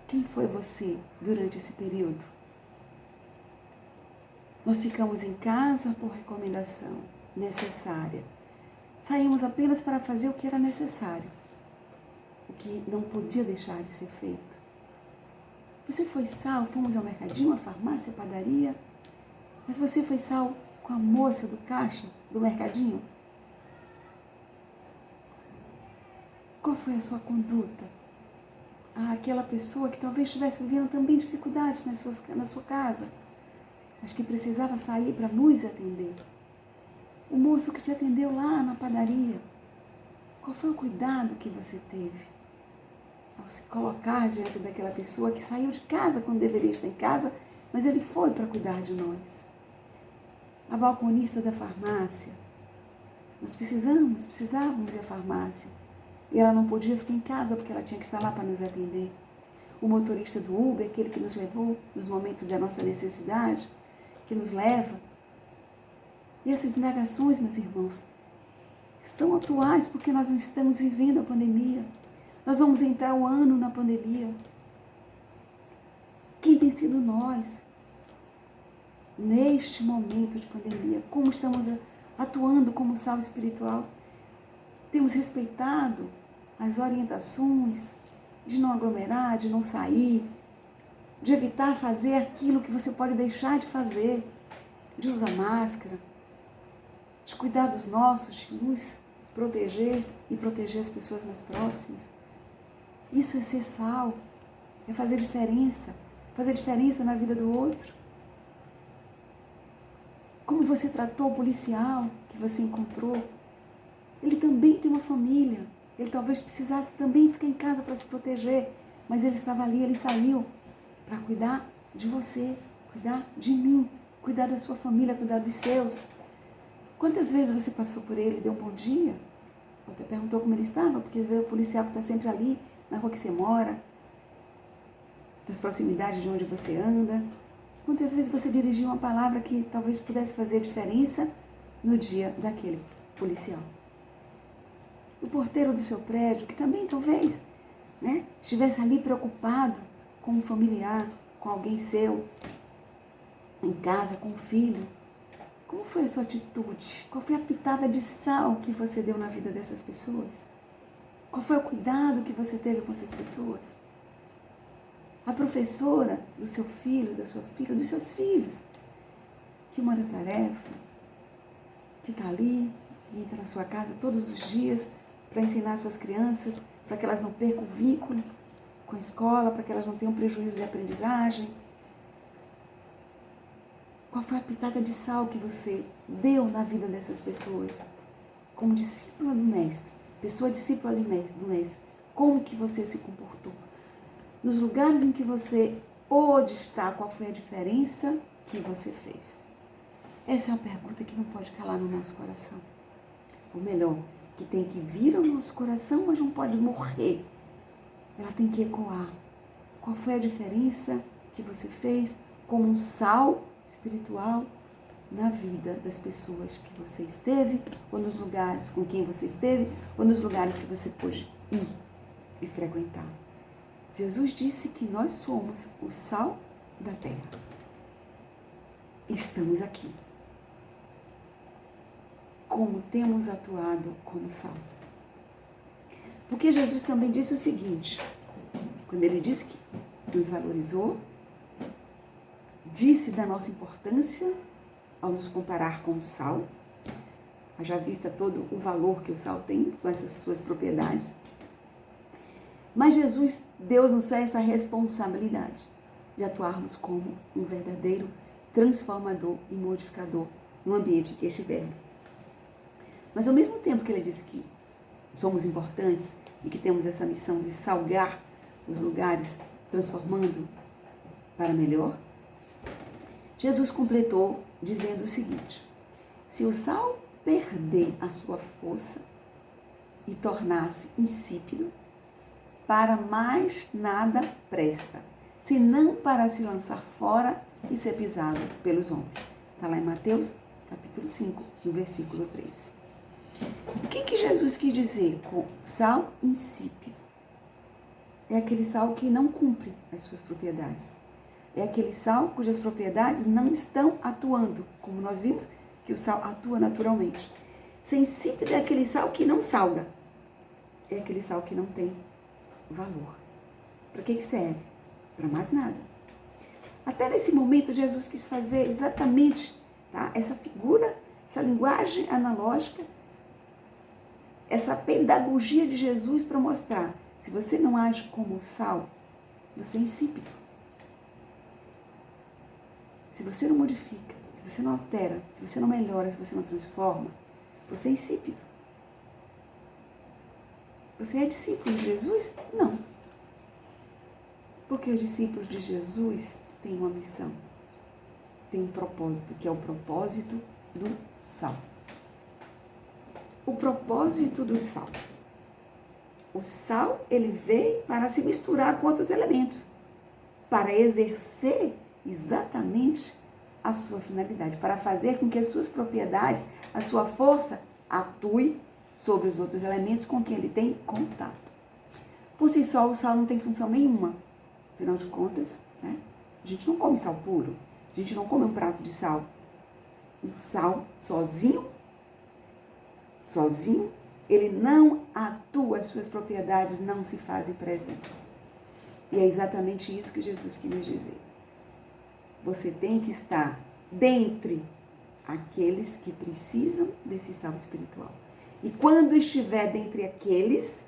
Quem foi você durante esse período? Nós ficamos em casa por recomendação necessária. Saímos apenas para fazer o que era necessário, o que não podia deixar de ser feito. Você foi sal, fomos ao mercadinho, à farmácia, à padaria, mas você foi sal com a moça do caixa, do mercadinho? Qual foi a sua conduta? Aquela pessoa que talvez estivesse vivendo também dificuldades na sua casa, mas que precisava sair para nos atender. O moço que te atendeu lá na padaria, qual foi o cuidado que você teve ao se colocar diante daquela pessoa que saiu de casa quando deveria estar em casa, mas ele foi para cuidar de nós? A balconista da farmácia, nós precisávamos ir à farmácia, e ela não podia ficar em casa porque ela tinha que estar lá para nos atender. O motorista do Uber, aquele que nos levou nos momentos da nossa necessidade, que nos leva. E essas indagações, meus irmãos, são atuais porque nós estamos vivendo a pandemia. Nós vamos entrar um ano na pandemia. Quem tem sido nós neste momento de pandemia? Como estamos atuando como sal espiritual? Temos respeitado as orientações de não aglomerar, de não sair, de evitar fazer aquilo que você pode deixar de fazer, de usar máscara, de cuidar dos nossos, de nos proteger e proteger as pessoas mais próximas. Isso é ser sal, é fazer diferença na vida do outro. Como você tratou o policial que você encontrou? Ele também tem uma família. Ele talvez precisasse também ficar em casa para se proteger. Mas ele estava ali, ele saiu para cuidar de você, cuidar de mim, cuidar da sua família, cuidar dos seus. Quantas vezes você passou por ele e deu um bom dia? Ou até perguntou como ele estava, porque às vezes o policial que está sempre ali, na rua que você mora, nas proximidades de onde você anda. Quantas vezes você dirigiu uma palavra que talvez pudesse fazer diferença no dia daquele policial? O porteiro do seu prédio, que também talvez estivesse ali preocupado com um familiar, com alguém seu, em casa, com um filho. Como foi a sua atitude? Qual foi a pitada de sal que você deu na vida dessas pessoas? Qual foi o cuidado que você teve com essas pessoas? A professora do seu filho, da sua filha, dos seus filhos, que manda tarefa, que está ali, que entra na sua casa todos os dias para ensinar suas crianças, para que elas não percam o vínculo com a escola, para que elas não tenham prejuízo de aprendizagem. Qual foi a pitada de sal que você deu na vida dessas pessoas? Como discípula do Mestre, pessoa discípula do Mestre, como que você se comportou? Nos lugares em que você pôde estar, qual foi a diferença que você fez? Essa é uma pergunta que não pode calar no nosso coração. Ou melhor, que tem que vir ao nosso coração, mas não pode morrer. Ela tem que ecoar. Qual foi a diferença que você fez como um sal espiritual na vida das pessoas que você esteve, ou nos lugares com quem você esteve, ou nos lugares que você pôde ir e frequentar? Jesus disse que nós somos o sal da terra. Estamos aqui. Como temos atuado como sal? Porque Jesus também disse o seguinte, quando ele disse que nos valorizou, disse da nossa importância ao nos comparar com o sal, já vista todo o valor que o sal tem com essas suas propriedades. Mas Jesus, Deus nos dá essa responsabilidade de atuarmos como um verdadeiro transformador e modificador no ambiente em que estivermos. Mas ao mesmo tempo que ele diz que somos importantes e que temos essa missão de salgar os lugares, transformando para melhor, Jesus completou dizendo o seguinte: se o sal perder a sua força e tornar-se insípido, para mais nada presta, senão para se lançar fora e ser pisado pelos homens. Está lá em Mateus, capítulo 5, no versículo 13. O que Jesus quis dizer com sal insípido? É aquele sal que não cumpre as suas propriedades. É aquele sal cujas propriedades não estão atuando, como nós vimos que o sal atua naturalmente. Ser insípido é aquele sal que não salga. É aquele sal que não tem valor. Para que serve? Para mais nada. Até nesse momento, Jesus quis fazer exatamente, tá, essa figura, essa linguagem analógica, essa pedagogia de Jesus para mostrar, se você não age como sal, você é insípido. Se você não modifica, se você não altera, se você não melhora, se você não transforma, você é insípido. Você é discípulo de Jesus? Não. Porque os discípulos de Jesus têm uma missão, têm um propósito, que é o propósito do sal. O propósito do sal. O sal, ele veio para se misturar com outros elementos, para exercer exatamente a sua finalidade, para fazer com que as suas propriedades, a sua força, atue sobre os outros elementos com quem ele tem contato. Por si só, o sal não tem função nenhuma. Afinal de contas, né? A gente não come sal puro, a gente não come um prato de sal. O sal sozinho, ele não atua, as suas propriedades não se fazem presentes. E é exatamente isso que Jesus quis nos dizer. Você tem que estar dentre aqueles que precisam desse sal espiritual. E quando estiver dentre aqueles,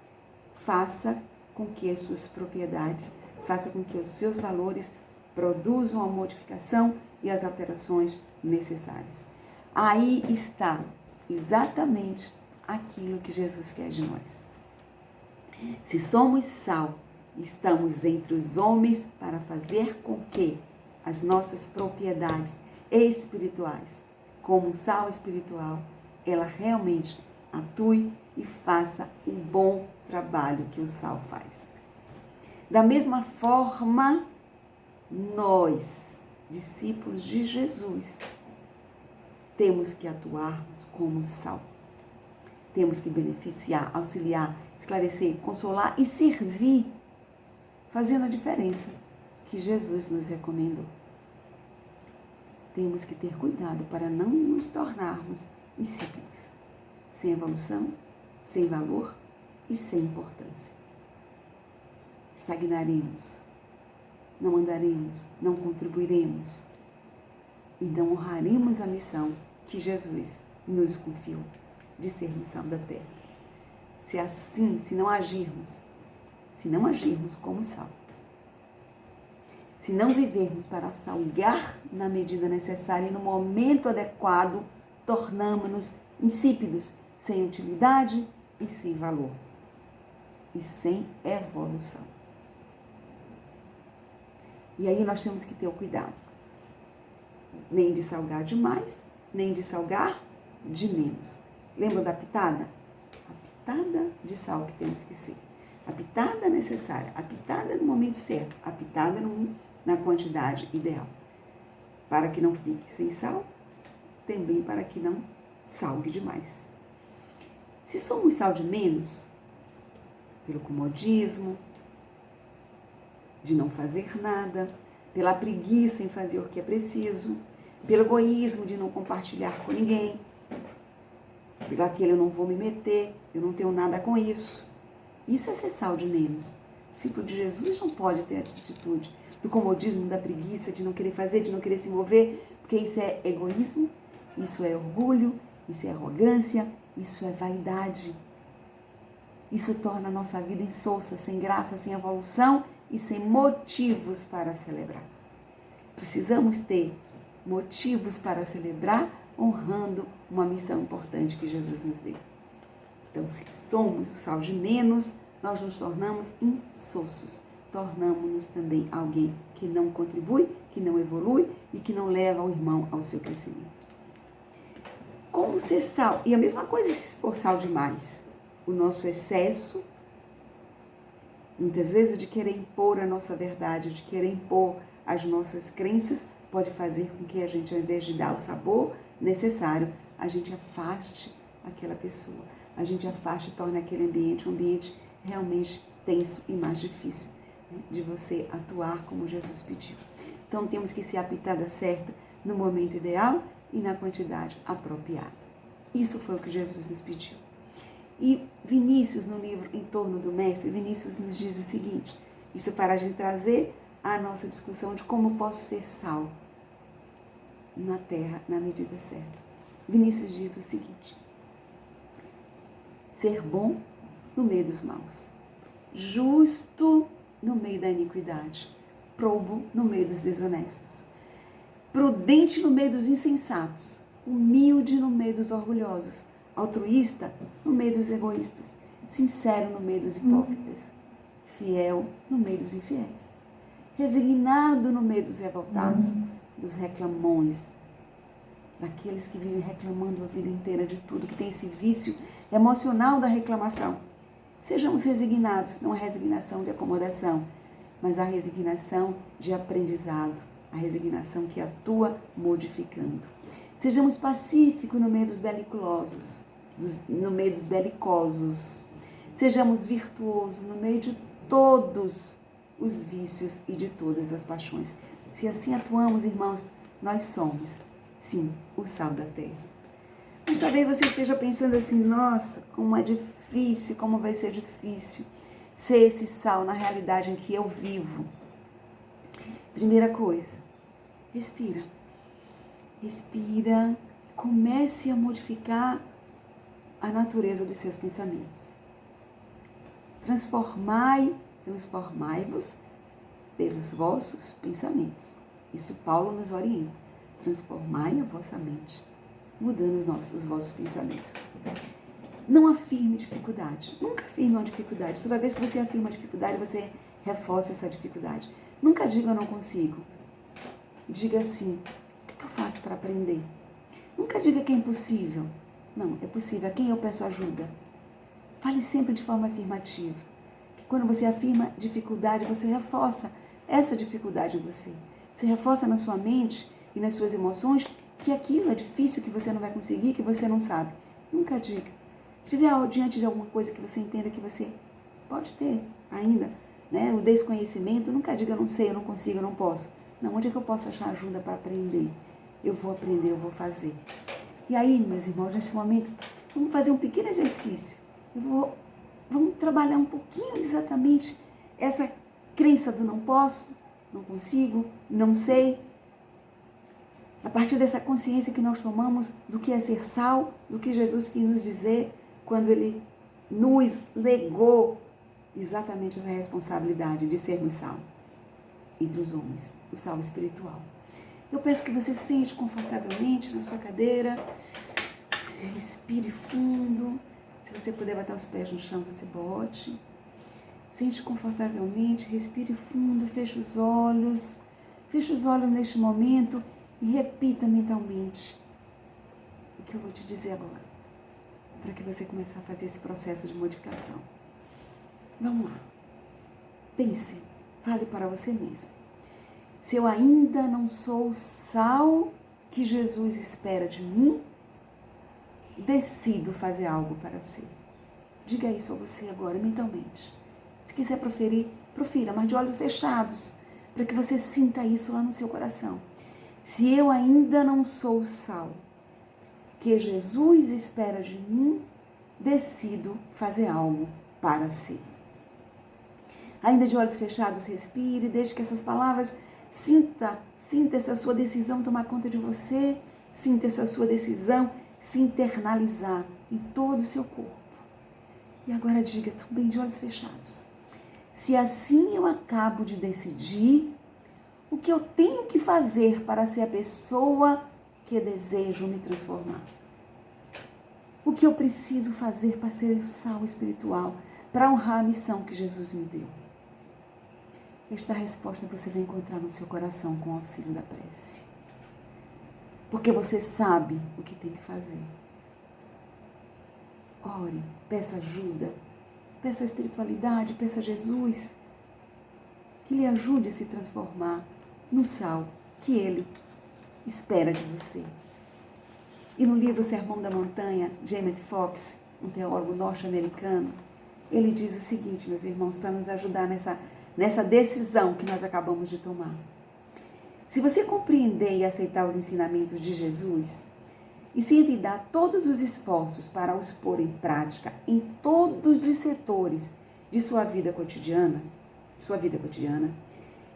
faça com que as suas propriedades, faça com que os seus valores produzam a modificação e as alterações necessárias. Aí está exatamente aquilo que Jesus quer de nós. Se somos sal, estamos entre os homens para fazer com que as nossas propriedades espirituais, como um sal espiritual, ela realmente atue e faça o bom trabalho que o sal faz. Da mesma forma, nós, discípulos de Jesus, temos que atuarmos como sal. Temos que beneficiar, auxiliar, esclarecer, consolar e servir, fazendo a diferença que Jesus nos recomendou. Temos que ter cuidado para não nos tornarmos insípidos, sem evolução, sem valor e sem importância. Estagnaremos, não andaremos, não contribuiremos e não honraremos a missão que Jesus nos confiou de ser missão da terra. Se não agirmos como sal, se não vivermos para salgar na medida necessária e no momento adequado, tornamos-nos insípidos, sem utilidade e sem valor, e sem evolução. E aí nós temos que ter o cuidado, nem de salgar demais, nem de salgar de menos. Lembra da pitada? A pitada de sal que temos que ser. A pitada necessária, a pitada no momento certo, a pitada na quantidade ideal. Para que não fique sem sal, também para que não salgue demais. Se somos sal de menos, pelo comodismo, de não fazer nada, pela preguiça em fazer o que é preciso, pelo egoísmo de não compartilhar com ninguém, pelo aquele eu não vou me meter, eu não tenho nada com isso. Isso é ser sal de menos. O discípulo de Jesus não pode ter essa atitude do comodismo, da preguiça, de não querer fazer, de não querer se mover, porque isso é egoísmo, isso é orgulho, isso é arrogância, isso é vaidade. Isso torna a nossa vida insossa, sem graça, sem evolução e sem motivos para celebrar. Precisamos ter motivos para celebrar, honrando uma missão importante que Jesus nos deu. Então, se somos o sal de menos, nós nos tornamos insossos. Tornamos-nos também alguém que não contribui, que não evolui e que não leva o irmão ao seu crescimento. Como ser sal? E a mesma coisa se for sal demais. O nosso excesso, muitas vezes, de querer impor a nossa verdade, de querer impor as nossas crenças, pode fazer com que a gente, ao invés de dar o sabor necessário, a gente afaste aquela pessoa. A gente afaste e torne aquele ambiente um ambiente realmente tenso e mais difícil, né, de você atuar como Jesus pediu. Então, temos que ser a pitada certa no momento ideal e na quantidade apropriada. Isso foi o que Jesus nos pediu. E Vinícius, no livro Em Torno do Mestre, Vinícius nos diz o seguinte, isso para a gente trazer a nossa discussão de como posso ser sal na terra na medida certa. Vinícius diz o seguinte: ser bom no meio dos maus, justo no meio da iniquidade, probo no meio dos desonestos, prudente no meio dos insensatos, humilde no meio dos orgulhosos, altruísta no meio dos egoístas, sincero no meio dos hipócritas, fiel no meio dos infiéis, resignado no meio dos revoltados, dos reclamões, daqueles que vivem reclamando a vida inteira de tudo, que tem esse vício emocional da reclamação. Sejamos resignados, não a resignação de acomodação, mas a resignação de aprendizado, a resignação que atua modificando. Sejamos pacíficos no meio dos beliculosos, no meio dos belicosos. Sejamos virtuosos no meio de todos os vícios e de todas as paixões. Se assim atuamos, irmãos, nós somos, sim, o sal da terra. Mas talvez você esteja pensando assim, nossa, como é difícil, como vai ser difícil ser esse sal na realidade em que eu vivo. Primeira coisa, respira. Respira, comece a modificar a natureza dos seus pensamentos. Transformai-vos pelos vossos pensamentos. Isso Paulo nos orienta. Transformai a vossa mente, mudando os vossos pensamentos. Não afirme dificuldade. Nunca afirme uma dificuldade. Toda vez que você afirma uma dificuldade, você reforça essa dificuldade. Nunca diga eu não consigo. Diga assim, o que eu faço para aprender? Nunca diga que é impossível. Não, é possível. A quem eu peço ajuda? Fale sempre de forma afirmativa. Que quando você afirma dificuldade, você reforça essa dificuldade em você. Você reforça na sua mente e nas suas emoções que aquilo é difícil, que você não vai conseguir, que você não sabe. Nunca diga. Se estiver diante de alguma coisa que você entenda que você pode ter ainda, né, o desconhecimento, nunca diga eu não sei, eu não consigo, eu não posso. Não, onde é que eu posso achar ajuda para aprender? Eu vou aprender, eu vou fazer. E aí, meus irmãos, nesse momento, vamos fazer um pequeno exercício. Eu vou vamos trabalhar um pouquinho exatamente essa crença do não posso, não consigo, não sei. A partir dessa consciência que nós tomamos do que é ser sal, do que Jesus quis nos dizer quando Ele nos legou exatamente essa responsabilidade de sermos sal entre os homens, o sal espiritual. Eu peço que você se sente confortavelmente na sua cadeira, respire fundo. Se você puder botar os pés no chão, você bote. Sente confortavelmente, respire fundo, feche os olhos. Feche os olhos neste momento e repita mentalmente o que eu vou te dizer agora, para que você comece a fazer esse processo de modificação. Vamos lá. Pense, fale para você mesmo. Se eu ainda não sou o sal que Jesus espera de mim, decido fazer algo para ser. Diga isso a você agora, mentalmente. Se quiser proferir, profira, mas de olhos fechados, para que você sinta isso lá no seu coração. Se eu ainda não sou o sal que Jesus espera de mim, decido fazer algo para ser. Ainda de olhos fechados, respire, deixe que essas palavras sinta essa sua decisão tomar conta de você, sinta essa sua decisão se internalizar em todo o seu corpo. E agora diga também de olhos fechados. Se assim eu acabo de decidir, o que eu tenho que fazer para ser a pessoa que desejo me transformar? O que eu preciso fazer para ser o sal espiritual, para honrar a missão que Jesus me deu? Esta resposta você vai encontrar no seu coração com o auxílio da prece. Porque você sabe o que tem que fazer. Ore, peça ajuda, peça a espiritualidade, peça a Jesus que lhe ajude a se transformar no sal que Ele espera de você. E no livro Sermão da Montanha, de Emmett Fox, um teólogo norte-americano, ele diz o seguinte, meus irmãos, para nos ajudar nessa decisão que nós acabamos de tomar. Se você compreender e aceitar os ensinamentos de Jesus e se envidar todos os esforços para os pôr em prática em todos os setores de sua vida cotidiana,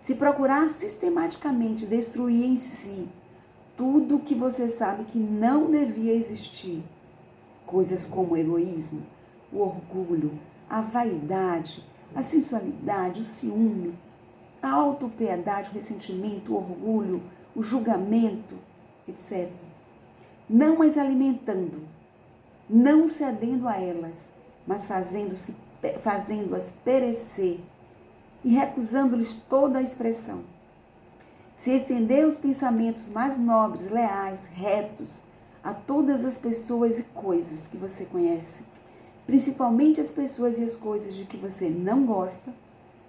se procurar sistematicamente destruir em si tudo que você sabe que não devia existir, coisas como o egoísmo, o orgulho, a vaidade, a sensualidade, o ciúme, a autopiedade, o ressentimento, o orgulho, o julgamento, etc. Não as alimentando, não cedendo a elas, mas fazendo-as perecer e recusando-lhes toda a expressão. Se estender os pensamentos mais nobres, leais, retos a todas as pessoas e coisas que você conhece, principalmente as pessoas e as coisas de que você não gosta,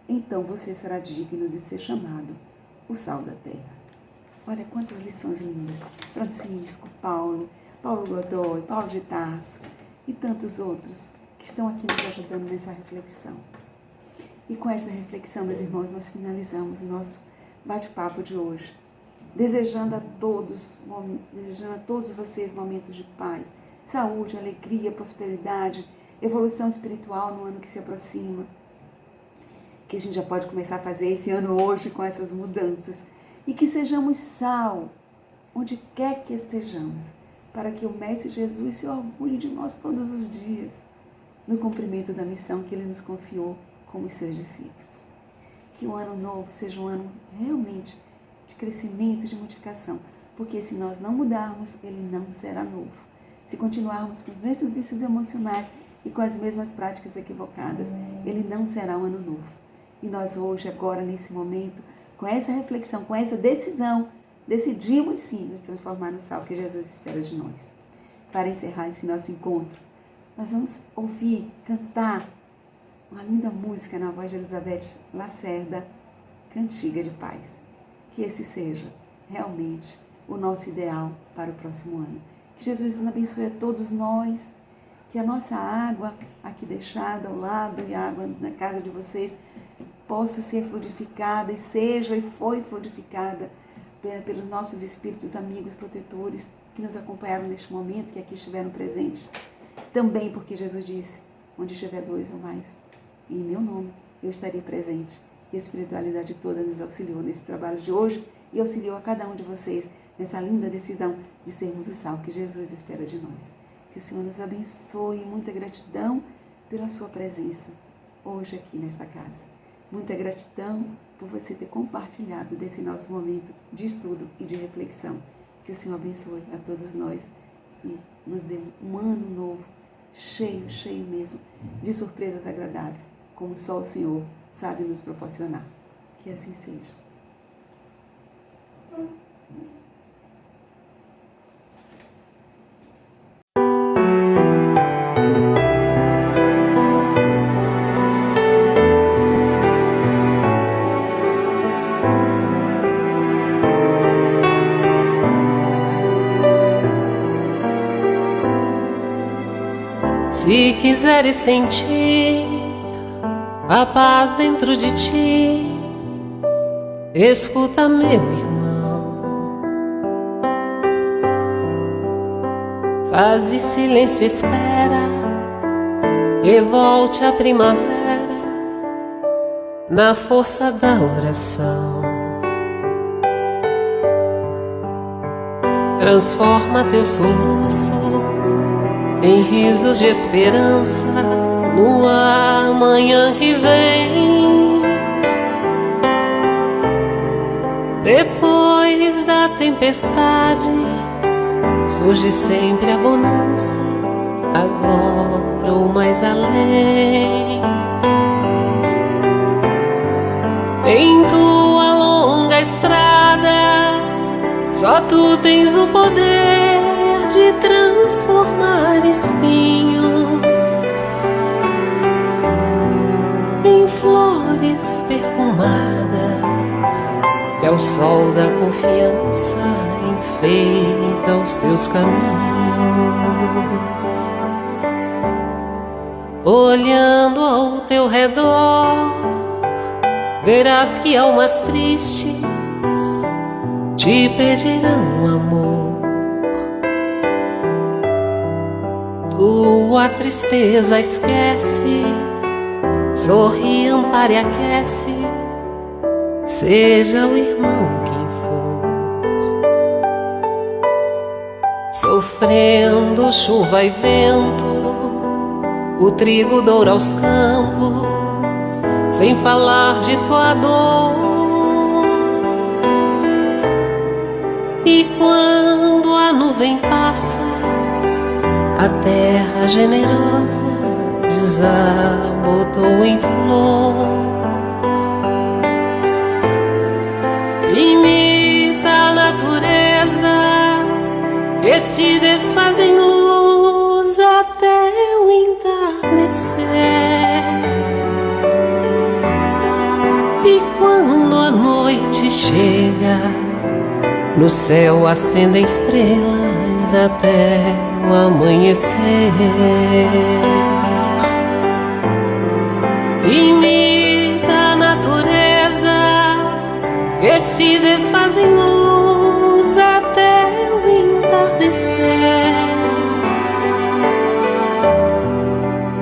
então você será digno de ser chamado o sal da terra. Olha quantas lições lindas. Francisco, Paulo Godoy, Paulo de Tarso e tantos outros que estão aqui nos ajudando nessa reflexão. E com esta reflexão, meus irmãos, nós finalizamos o nosso bate-papo de hoje, desejando a todos vocês momentos de paz, saúde, alegria, prosperidade, evolução espiritual no ano que se aproxima, que a gente já pode começar a fazer esse ano hoje com essas mudanças, e que sejamos sal, onde quer que estejamos, para que o Mestre Jesus se orgulhe de nós todos os dias, no cumprimento da missão que Ele nos confiou como os seus discípulos. Que o ano novo seja um ano realmente de crescimento, de modificação, porque se nós não mudarmos, ele não será novo. Se continuarmos com os mesmos vícios emocionais e com as mesmas práticas equivocadas, ele não será um ano novo. E nós hoje, agora, nesse momento, com essa reflexão, com essa decisão, decidimos sim nos transformar no sal que Jesus espera de nós. Para encerrar esse nosso encontro, nós vamos ouvir, cantar uma linda música na voz de Elizabeth Lacerda, Cantiga de Paz. Que esse seja realmente o nosso ideal para o próximo ano. Que Jesus nos abençoe a todos nós, que a nossa água aqui deixada ao lado e a água na casa de vocês possa ser fluidificada e seja e foi fluidificada pelos nossos espíritos amigos protetores que nos acompanharam neste momento, que aqui estiveram presentes. Também porque Jesus disse onde estiver 2 ou mais, e em meu nome eu estarei presente. Que a espiritualidade toda nos auxiliou nesse trabalho de hoje e auxiliou a cada um de vocês nessa linda decisão de sermos o sal que Jesus espera de nós. Que o Senhor nos abençoe, muita gratidão pela sua presença hoje aqui nesta casa. Muita gratidão por você ter compartilhado desse nosso momento de estudo e de reflexão. Que o Senhor abençoe a todos nós e nos dê um ano novo, cheio, cheio mesmo, de surpresas agradáveis, como só o Senhor sabe nos proporcionar. Que assim seja. Se quiseres sentir a paz dentro de ti, escuta, meu irmão, faze silêncio, espera que volte a primavera na força da oração. Transforma teu soluço em risos de esperança no amanhã que vem. Depois da tempestade surge sempre a bonança, agora ou mais além. Em tua longa estrada só tu tens o poder de transformar espinhos em flores perfumadas, que ao sol da confiança enfeita os teus caminhos. Olhando ao teu redor, verás que almas tristes te pedirão amor. Tua tristeza esquece, sorri, ampara e aquece, seja o irmão quem for. Sofrendo chuva e vento, o trigo doura aos campos, sem falar de sua dor. E quando a nuvem passa, a terra generosa desabotou em flor. Imita a natureza que se desfaz em luz até o entardecer. E quando a noite chega, no céu acendem estrelas até o amanhecer. Imita a natureza que se desfaz em luz até o entardecer.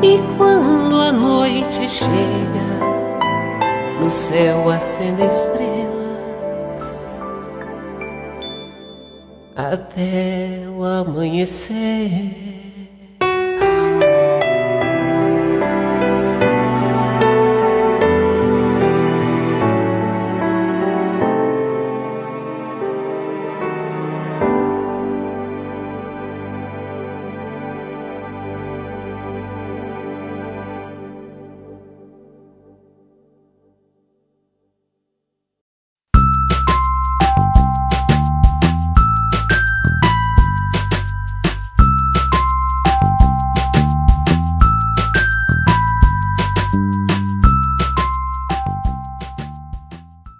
E quando a noite chega, no céu acendem estrelas até o amanhecer.